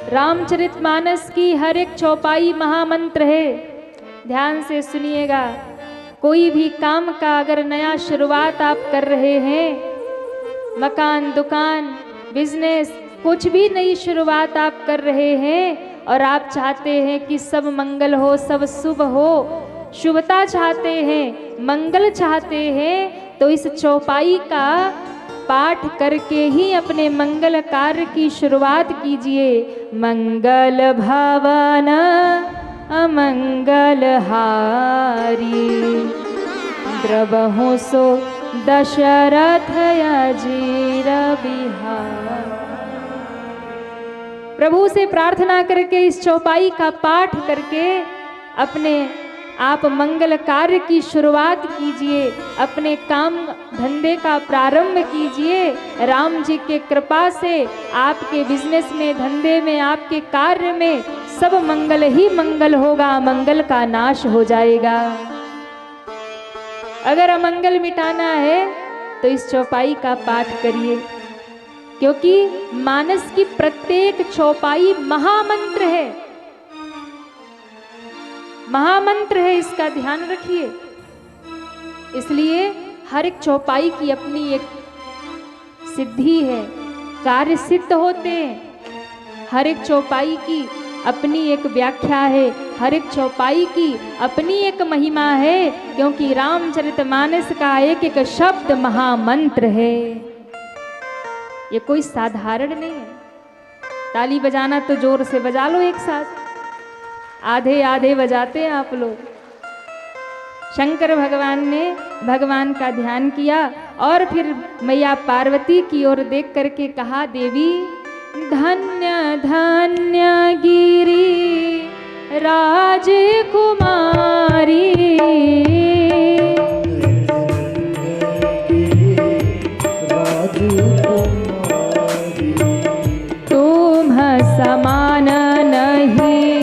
रामचरितमानस की हर एक चौपाई महामंत्र है। ध्यान से सुनिएगा। कोई भी काम का अगर नया शुरुआत आप कर रहे हैं, मकान, दुकान, बिजनेस, कुछ भी नई शुरुआत आप कर रहे हैं और आप चाहते हैं कि सब मंगल हो, सब शुभ हो, शुभता चाहते हैं, मंगल चाहते हैं, तो इस चौपाई का पाठ करके ही अपने मंगल कार्य की शुरुआत कीजिए। मंगल भवन अमंगल हारी, द्रवहु सो दशरथ अजीर बिहार। प्रभु से प्रार्थना करके इस चौपाई का पाठ करके अपने आप मंगल कार्य की शुरुआत कीजिए, अपने काम धंधे का प्रारंभ कीजिए। राम जी के कृपा से आपके बिजनेस में, धंधे में, आपके कार्य में सब मंगल ही मंगल होगा, मंगल का नाश हो जाएगा। अगर अमंगल मिटाना है तो इस चौपाई का पाठ करिए, क्योंकि मानस की प्रत्येक चौपाई महामंत्र है, महामंत्र है, इसका ध्यान रखिए। इसलिए हर एक चौपाई की अपनी एक सिद्धि है, कार्य सिद्ध होते हैं। हर एक चौपाई की अपनी एक व्याख्या है, हर एक चौपाई की अपनी एक महिमा है, क्योंकि रामचरितमानस का एक एक शब्द महामंत्र है। ये कोई साधारण नहीं है। ताली बजाना तो जोर से बजा लो एक साथ, आधे आधे बजाते हैं आप लोग। शंकर भगवान ने भगवान का ध्यान किया और फिर मैया पार्वती की ओर देख करके कहा, देवी धन्य धन्य गिरी राजकुमारी, तुम समान नहीं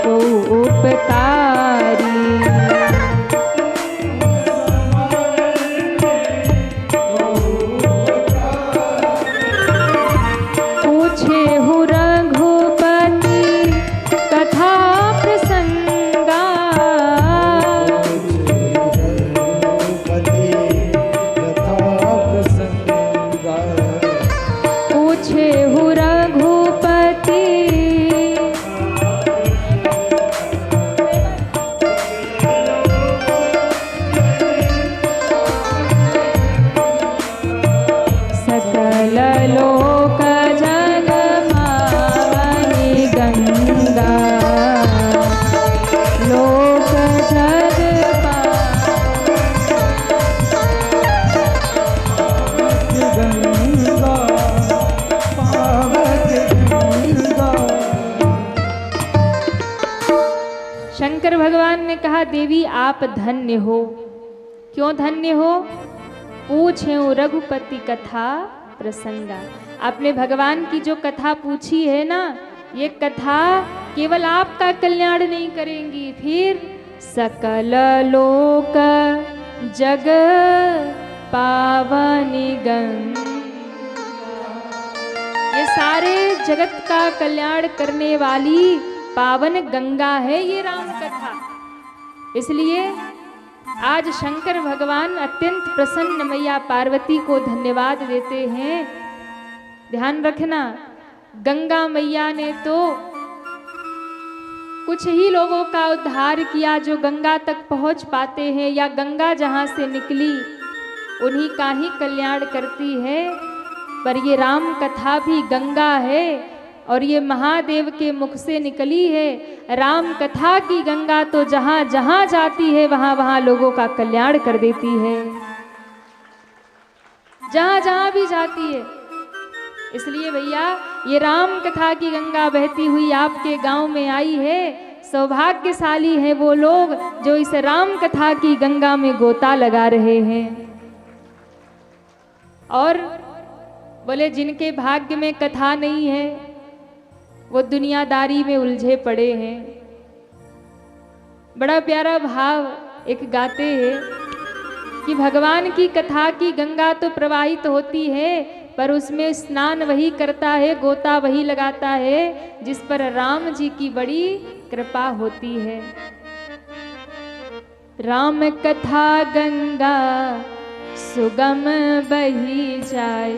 को उपकारी, पूछे हूँ रघुपति कथा प्रसंगा, पूछे हूँ रघुपति सकल लोक जग पावनी गंगा, लोक जग शंकर भगवान ने कहा, देवी आप धन्य हो। क्यों धन्य हो? पूछे रघुपति कथा प्रसंगा। आपने भगवान की जो कथा पूछी है ना, ये कथा केवल आपका कल्याण नहीं करेंगी, फिर सकल लोक जग पावनी गंगा, ये सारे जगत का कल्याण करने वाली पावन गंगा है ये राम कथा। इसलिए आज शंकर भगवान अत्यंत प्रसन्न मैया पार्वती को धन्यवाद देते हैं। ध्यान रखना, गंगा मैया ने तो कुछ ही लोगों का उद्धार किया जो गंगा तक पहुंच पाते हैं, या गंगा जहां से निकली उन्हीं का ही कल्याण करती है। पर ये राम कथा भी गंगा है और ये महादेव के मुख से निकली है। राम कथा की गंगा तो जहां जहां जाती है वहां वहां लोगों का कल्याण कर देती है, जहां जहां भी जाती है। इसलिए भैया ये राम कथा की गंगा बहती हुई आपके गांव में आई है। सौभाग्यशाली हैं वो लोग जो इस राम कथा की गंगा में गोता लगा रहे हैं। और बोले जिनके भाग्य में कथा नहीं है वो दुनियादारी में उलझे पड़े हैं। बड़ा प्यारा भाव एक गाते हैं कि भगवान की कथा की गंगा तो प्रवाहित होती है, पर उसमें स्नान वही करता है, गोता वही लगाता है जिस पर राम जी की बड़ी कृपा होती है। राम कथा गंगा सुगम बही जाए,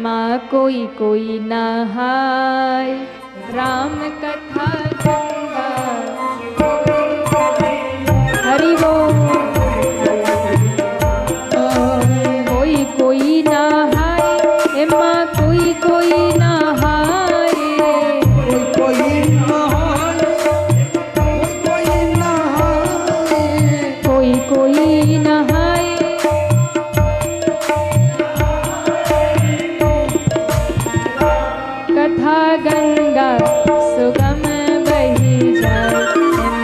माँ कोई कोई नहाय। राम कथा गंगा हरि बोल, कोई कोई नहाय, माँ कोई कोई नहाय। कोई नहाय, कोई नहाय, कोई कोई नहाय। कथा गंगा सुगम बही जाए,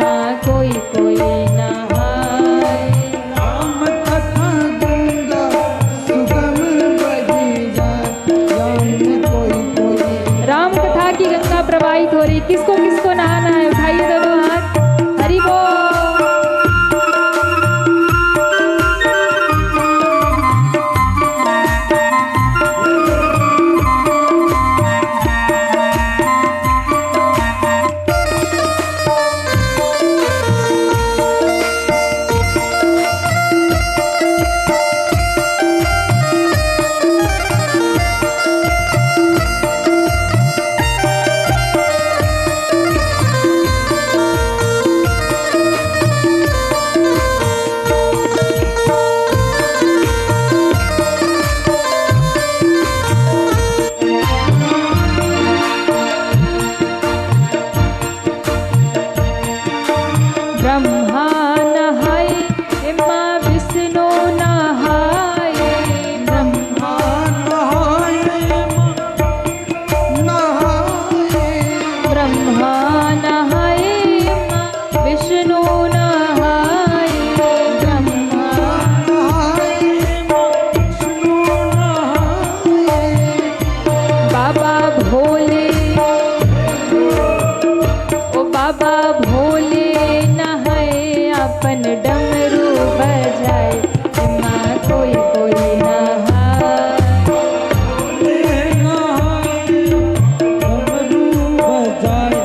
माँ कोई कोई नहाय। राम कथा गंगा सुगम बही जाए, कोई कोई। राम कथा की गंगा प्रवाहित हो रही, किसको किसको नहाना है? उठाइए दोनों हाथ, हरि बोल। ब्रह्मा नहाय, माँ विष्णु नहाय। ब्रह्मा नहाय, नहाय, ब्रह्मा नहाय, माँ विष्णु नहाय। ब्रह्मा नहाय, विष्णु नहाय। बाबा भोले, ओ बाबा भोले नहाए, अपन डमरू बजाए, माँ कोई कोई नहाय। नहाय, डमरू बजाए,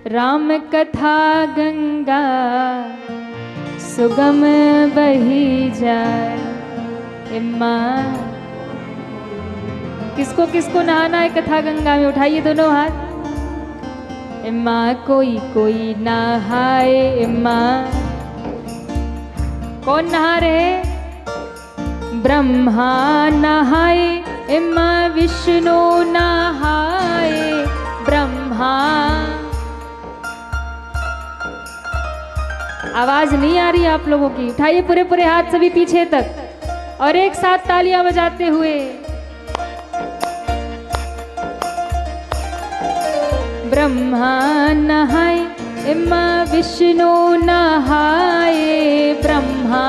राम कथा गंगा सुगम बही जाए। माँ किसको किसको नहाना है कथा गंगा में? उठाइए दोनों हाथ। माँ कोई कोई नहाए। माँ कौन नहा रहे? ब्रह्मा नहाए। माँ विष्णु नहाए। ब्रह्मा, आवाज नहीं आ रही आप लोगों की? उठाइए पूरे पूरे हाथ सभी पीछे तक और एक साथ तालियां बजाते हुए। ब्रह्मा नहाए। माँ विष्णु नहाए। ब्रह्मा,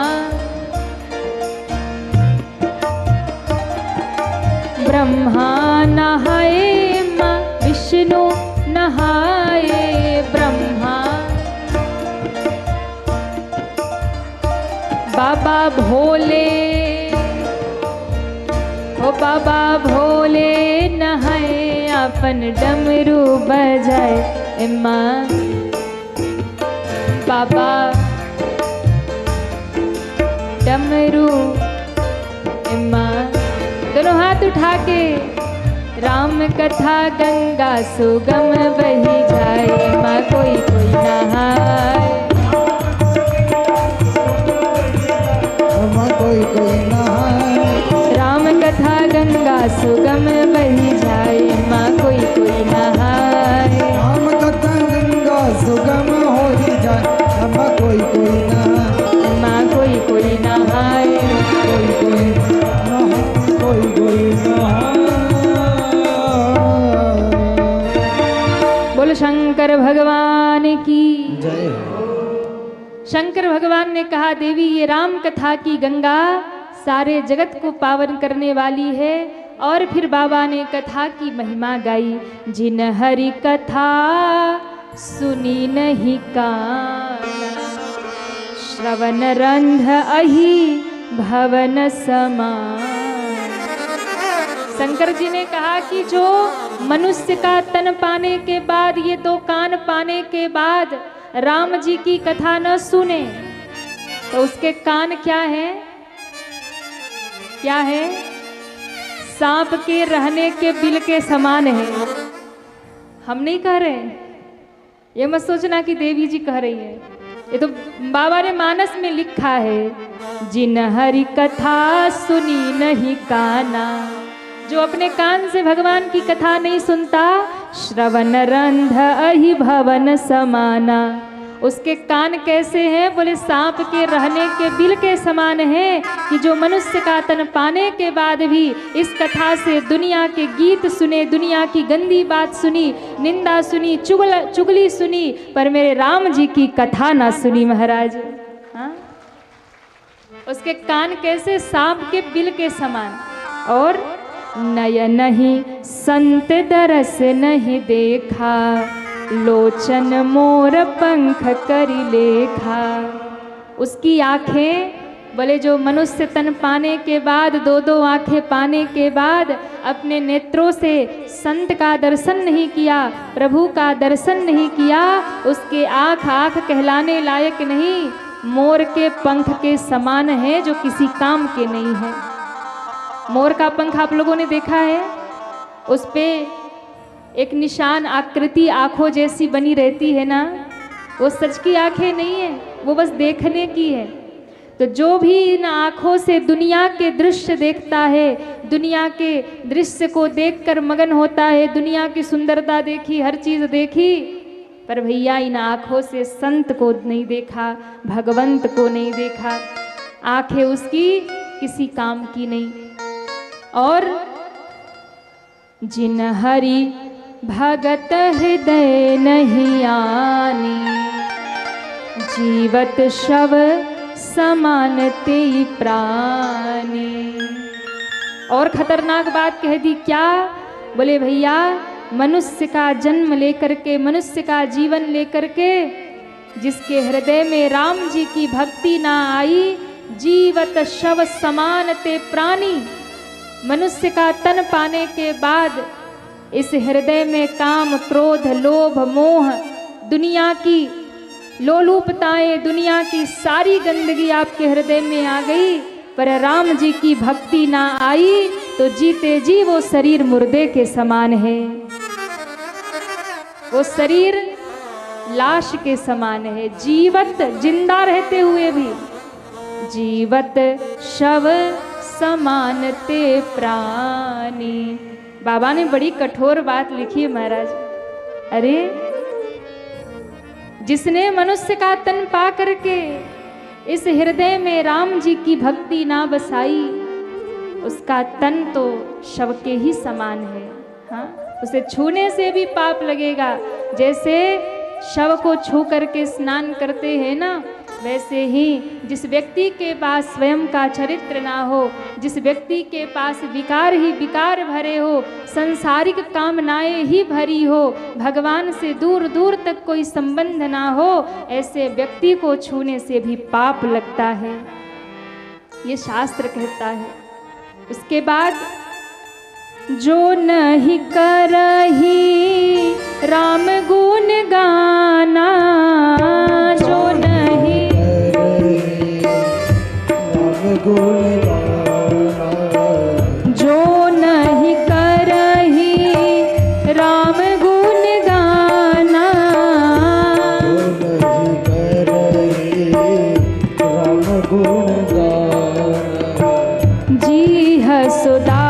ब्रह्मा नहाए। माँ विष्णु नहाए। ब्रह्मा, बाबा भोले, ओ बाबा भोले नहाए अपन डमरू बजाए। माँ बाबा डमरू। माँ दोनों हाथ उठा के राम कथा गंगा सुगम बही जाए। माँ कोई कोई नहाए। माँ कोई कोई नहाए। राम कथा गंगा सुगम बही जाए। माँ कोई कोई नहाए। राम कथा गंगा सुगम हो ही जाए। माँ कोई कोई नहाए। माँ कोई कोई नहाए। कोई कोई नहाए। कोई कोई नहाए। बोलो शंकर भगवान की जय हो। शंकर भगवान ने कहा देवी ये राम कथा की गंगा सारे जगत को पावन करने वाली है। और फिर बाबा ने कथा की महिमा गाई। जिन हरि कथा सुनी नहीं काना, श्रवण रंध अहि भवन समान। शंकर जी ने कहा कि जो मनुष्य का तन पाने के बाद, ये दो कान पाने के बाद राम जी की कथा न सुने तो उसके कान क्या है? क्या है? सांप के रहने के बिल के समान है। हम नहीं कह रहे, ये मत सोचना कि देवी जी कह रही है, ये तो बाबा ने मानस में लिखा है। जिन हरि कथा सुनी नहीं काना, जो अपने कान से भगवान की कथा नहीं सुनता, श्रवण रंध अहि भवन समाना। उसके कान कैसे हैं? बोले सांप के रहने के बिल के समान है कि जो मनुष्य का तन पाने के बाद भी इस कथा से दुनिया के गीत सुने, दुनिया की गंदी बात सुनी, निंदा सुनी, चुगली सुनी, पर मेरे राम जी की कथा ना सुनी महाराज। हाँ? उसके कान कैसे? सांप के बिल के समान। और नयन नहीं संत दरस नहीं देखा, लोचन मोर पंख करी लेखा। उसकी आंखें, बोले जो मनुष्य तन पाने के बाद, दो दो आंखें पाने के बाद अपने नेत्रों से संत का दर्शन नहीं किया, प्रभु का दर्शन नहीं किया, उसके आँख आँख कहलाने लायक नहीं, मोर के पंख के समान है जो किसी काम के नहीं है। मोर का पंख आप लोगों ने देखा है? उस पे एक निशान आकृति आंखों जैसी बनी रहती है ना, वो सच की आंखें नहीं है, वो बस देखने की है। तो जो भी इन आंखों से दुनिया के दृश्य देखता है, दुनिया के दृश्य को देखकर मगन होता है, दुनिया की सुंदरता देखी, हर चीज देखी, पर भैया इन आंखों से संत को नहीं देखा, भगवंत को नहीं देखा। आंखें उसकी किसी काम की नहीं। और जिन हरि भगत हृदय नहीं आनी, जीवत शव समानते प्राणी। और खतरनाक बात कह दी क्या? बोले भैया मनुष्य का जन्म लेकर के, मनुष्य का जीवन लेकर के जिसके हृदय में राम जी की भक्ति ना आई, जीवत शव समानते प्राणी। मनुष्य का तन पाने के बाद इस हृदय में काम, क्रोध, लोभ, मोह दुनिया की लोलुपताएं, दुनिया की सारी गंदगी आपके हृदय में आ गई, पर राम जी की भक्ति ना आई तो जीते जी वो शरीर मुर्दे के समान है, वो शरीर लाश के समान है। जीवत, जिंदा रहते हुए भी, जीवत शव समान ते प्राणी। बाबा ने बड़ी कठोर बात लिखी है महाराज। अरे जिसने मनुष्य का तन पा करके इस हृदय में राम जी की भक्ति ना बसाई, उसका तन तो शव के ही समान है। हाँ, उसे छूने से भी पाप लगेगा। जैसे शव को छू करके स्नान करते हैं ना, वैसे ही जिस व्यक्ति के पास स्वयं का चरित्र ना हो, जिस व्यक्ति के पास विकार ही विकार भरे हो, संसारिक कामनाएं ही भरी हो, भगवान से दूर दूर तक कोई संबंध ना हो, ऐसे व्यक्ति को छूने से भी पाप लगता है, ये शास्त्र कहता है। उसके बाद जो नहीं करही राम गुण गाना, जो नहीं राम गुण गाना, जो नहीं करही राम गुण गाना, जो नहीं करही राम गुण गाना, जी हसुदा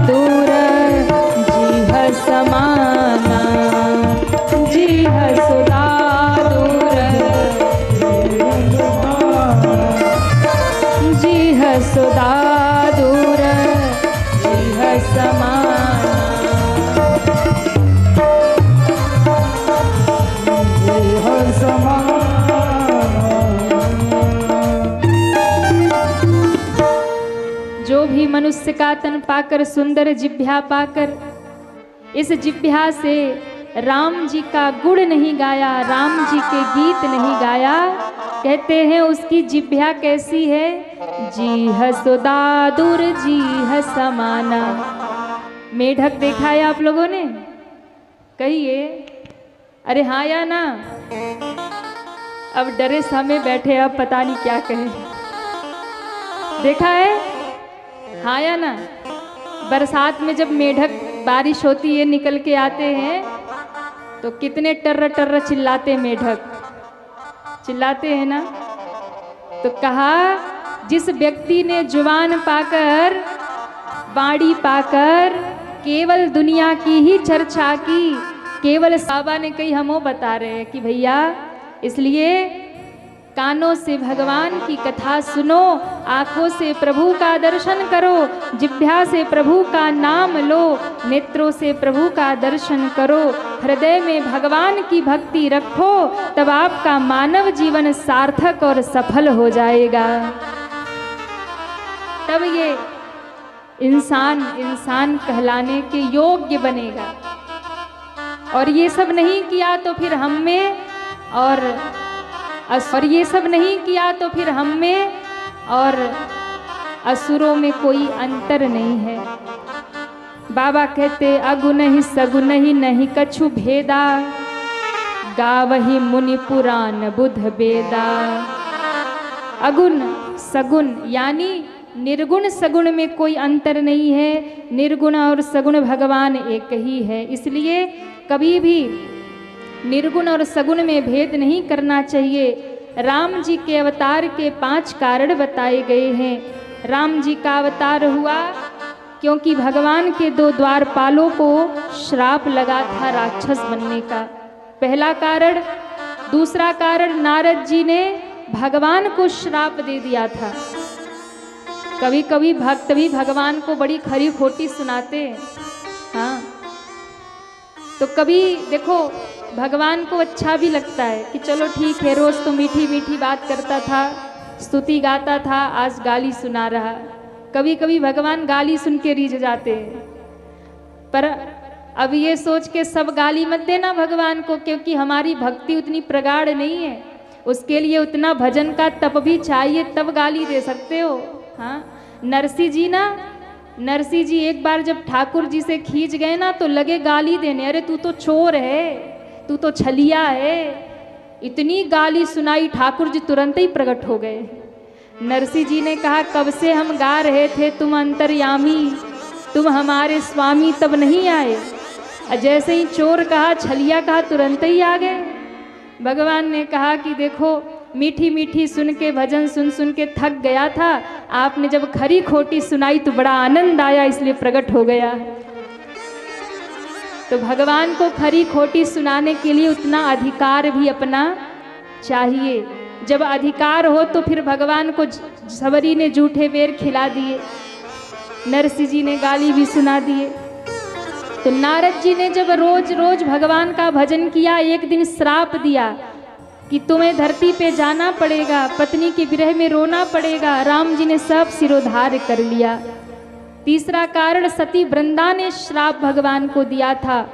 दूर जी हसमाना, जी हसुदा दूर जी हसुदा दूर जी हसमाना। हर समान। जो भी मनुष्य का तन पाकर, सुंदर जिह्वा पाकर, इस जिह्वा से राम जी का गुण नहीं गाया, राम जी के गीत नहीं गाया, कहते हैं उसकी जिह्वा कैसी है? जी हसुदा दूर जी हसमाना। मेढक देखा है आप लोगों ने? कहिए अरे हाँ या ना। अब डरे सामने बैठे, अब पता नहीं क्या कहें। देखा है? हाँ या ना। बरसात में जब मेढक, बारिश होती है, निकल के आते हैं तो कितने टर्र टर्र चिल्लाते मेढक, चिल्लाते हैं ना। तो कहा जिस व्यक्ति ने जुबान पाकर, बाड़ी पाकर केवल दुनिया की ही चर्चा की, केवल बाबा ने कही हमो बता रहे हैं कि भैया इसलिए कानों से भगवान की कथा सुनो, आंखों से प्रभु का दर्शन करो, जिह्वा से प्रभु का नाम लो, नेत्रों से प्रभु का दर्शन करो, हृदय में भगवान की भक्ति रखो, तब आपका मानव जीवन सार्थक और सफल हो जाएगा। तब ये इंसान कहलाने के योग्य बनेगा। और ये सब नहीं किया तो फिर हम में और ये सब नहीं किया तो फिर हम में और असुरों में कोई अंतर नहीं है। बाबा कहते अगुन ही सगुन ही नहीं कछु भेदा, गावही मुनि पुराण बुध बेदा। अगुण सगुण यानी निर्गुण सगुण में कोई अंतर नहीं है, निर्गुण और सगुण भगवान एक ही है। इसलिए कभी भी निर्गुण और सगुण में भेद नहीं करना चाहिए। राम जी के अवतार के 5 कारण बताए गए हैं। राम जी का अवतार हुआ क्योंकि भगवान के 2 द्वारपालों को श्राप लगा था राक्षस बनने का, पहला कारण। दूसरा कारण, नारद जी ने भगवान को श्राप दे दिया था। कभी कभी भक्त भी भगवान को बड़ी खरी खोटी सुनाते हैं। हाँ, तो कभी देखो भगवान को अच्छा भी लगता है कि चलो ठीक है, रोज तो मीठी मीठी बात करता था, स्तुति गाता था, आज गाली सुना रहा। कभी कभी भगवान गाली सुन के रीझ जाते हैं। पर अब ये सोच के सब गाली मत देना भगवान को, क्योंकि हमारी भक्ति उतनी प्रगाढ़ नहीं है। उसके लिए उतना भजन का तप भी चाहिए, तब गाली दे सकते हो। हाँ, नरसिंह जी एक बार जब ठाकुर जी से खींच गए ना तो लगे गाली देने, अरे तू तो चोर है, तू तो छलिया है। इतनी गाली सुनाई, ठाकुर जी तुरंत ही प्रकट हो गए। नरसिंह जी ने कहा, कब से हम गा रहे थे तुम अंतर्यामी, तुम हमारे स्वामी, तब नहीं आए। जैसे ही चोर कहा, छलिया कहा, तुरंत ही आ गए। भगवान ने कहा कि देखो, मीठी मीठी सुन के, भजन सुन सुन के थक गया था, आपने जब खरी खोटी सुनाई तो बड़ा आनंद आया, इसलिए प्रकट हो गया। तो भगवान को खरी खोटी सुनाने के लिए उतना अधिकार भी अपना चाहिए। जब अधिकार हो तो फिर भगवान को सबरी ने जूठे बेर खिला दिए, नरसिंह जी ने गाली भी सुना दिए। तो नारद जी ने जब रोज रोज भगवान का भजन किया, एक दिन श्राप दिया कि तुम्हें धरती पे जाना पड़ेगा, पत्नी के विरह में रोना पड़ेगा। राम जी ने सब सिरोधार्य कर लिया। तीसरा कारण, सती वृंदा ने श्राप भगवान को दिया था।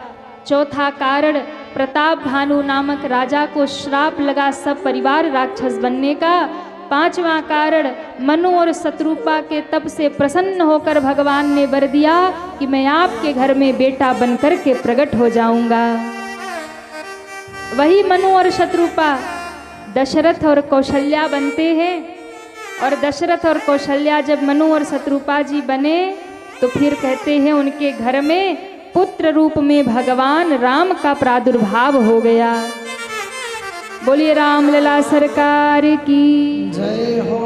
चौथा कारण, प्रताप भानु नामक राजा को श्राप लगा सब परिवार राक्षस बनने का। पांचवा कारण, मनु और शत्रुपा के तप से प्रसन्न होकर भगवान ने वर दिया कि मैं आपके घर में बेटा बनकर के प्रकट हो जाऊंगा। वही मनु और शत्रुपा दशरथ और कौशल्या बनते हैं। और दशरथ और कौशल्या जब मनु और शत्रुपा जी बने तो फिर कहते हैं उनके घर में पुत्र रूप में भगवान राम का प्रादुर्भाव हो गया। बोलिए राम लला सरकार की जय हो।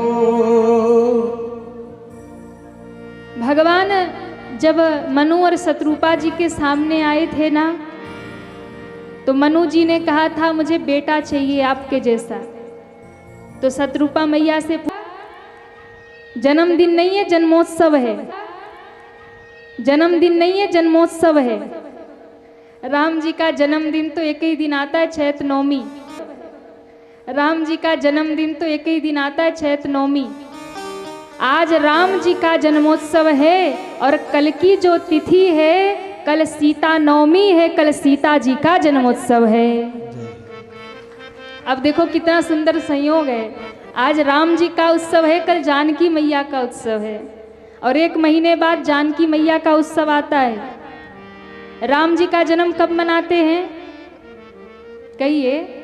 भगवान जब मनु और शत्रुपा जी के सामने आए थे ना, तो मनु जी ने कहा था मुझे बेटा चाहिए आपके जैसा। तो शत्रुपा मैया से, जन्मदिन नहीं है जन्मोत्सव है, जन्मदिन नहीं है जन्मोत्सव है। राम जी का जन्मदिन तो एक ही दिन आता है, चैत नवमी। राम जी का जन्मदिन तो एक ही दिन आता है, चैत नवमी। आज राम जी का जन्मोत्सव है और कल की जो तिथि है, कल सीता नवमी है, कल सीता जी का जन्मोत्सव है। अब देखो कितना सुंदर संयोग है। आज राम जी का उत्सव है, कल जानकी मैया का उत्सव है, और एक महीने बाद जानकी मैया का उत्सव आता है। राम जी का जन्म कब मनाते हैं कहिए?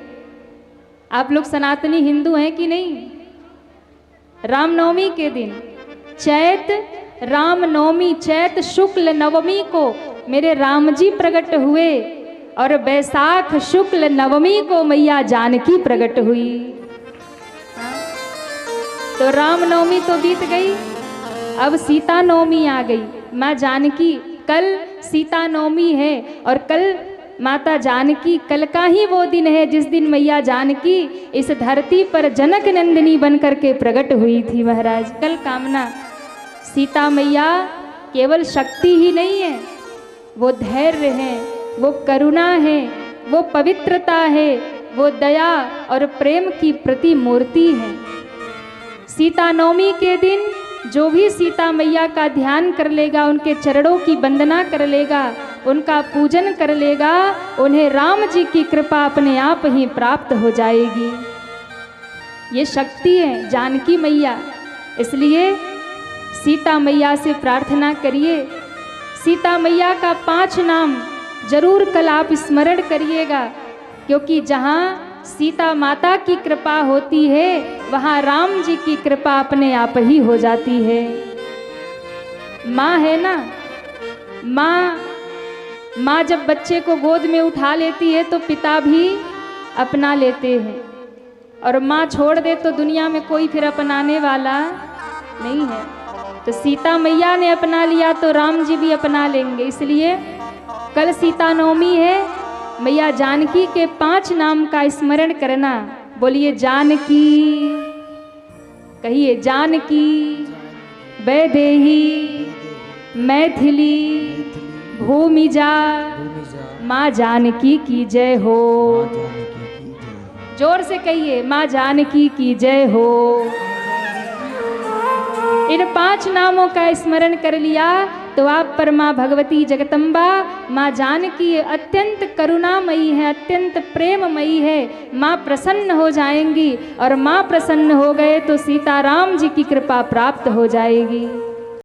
आप लोग सनातनी हिंदू हैं कि नहीं? रामनवमी के दिन, चैत रामनवमी, चैत शुक्ल नवमी को मेरे राम जी प्रकट हुए, और बैसाख शुक्ल नवमी को मैया जानकी प्रकट हुई। तो रामनवमी तो बीत गई, अब सीता नवमी आ गई। माँ जानकी, कल सीता नवमी है और कल माता जानकी, कल का ही वो दिन है जिस दिन मैया जानकी इस धरती पर जनक नंदिनी बन करके प्रकट हुई थी। महाराज, कल कामना, सीता मैया केवल शक्ति ही नहीं है, वो धैर्य है, वो करुणा है, वो पवित्रता है, वो दया और प्रेम की प्रतिमूर्ति है। सीता नवमी के दिन जो भी सीता मैया का ध्यान कर लेगा, उनके चरणों की वंदना कर लेगा, उनका पूजन कर लेगा, उन्हें राम जी की कृपा अपने आप ही प्राप्त हो जाएगी। ये शक्ति है जानकी मैया। इसलिए सीता मैया से प्रार्थना करिए। सीता मैया का 5 नाम जरूर कल आप स्मरण करिएगा, क्योंकि जहाँ सीता माता की कृपा होती है वहाँ राम जी की कृपा अपने आप ही हो जाती है। माँ है ना, माँ जब बच्चे को गोद में उठा लेती है तो पिता भी अपना लेते हैं, और माँ छोड़ दे तो दुनिया में कोई फिर अपनाने वाला नहीं है। तो सीता मैया ने अपना लिया तो राम जी भी अपना लेंगे। इसलिए कल सीता नवमी है, मैया जानकी के 5 नाम का स्मरण करना। बोलिए जानकी, कहिए जानकी, वैदेही, मैथिली, भूमिजा, माँ जानकी की जय हो। जोर से कहिए, माँ जानकी की जय हो। इन 5 नामों का स्मरण कर लिया तो आप पर माँ भगवती जगदम्बा, माँ जानकी अत्यंत करुणामयी है, अत्यंत प्रेममयी है। माँ प्रसन्न हो जाएंगी, और माँ प्रसन्न हो गए तो सीताराम जी की कृपा प्राप्त हो जाएगी।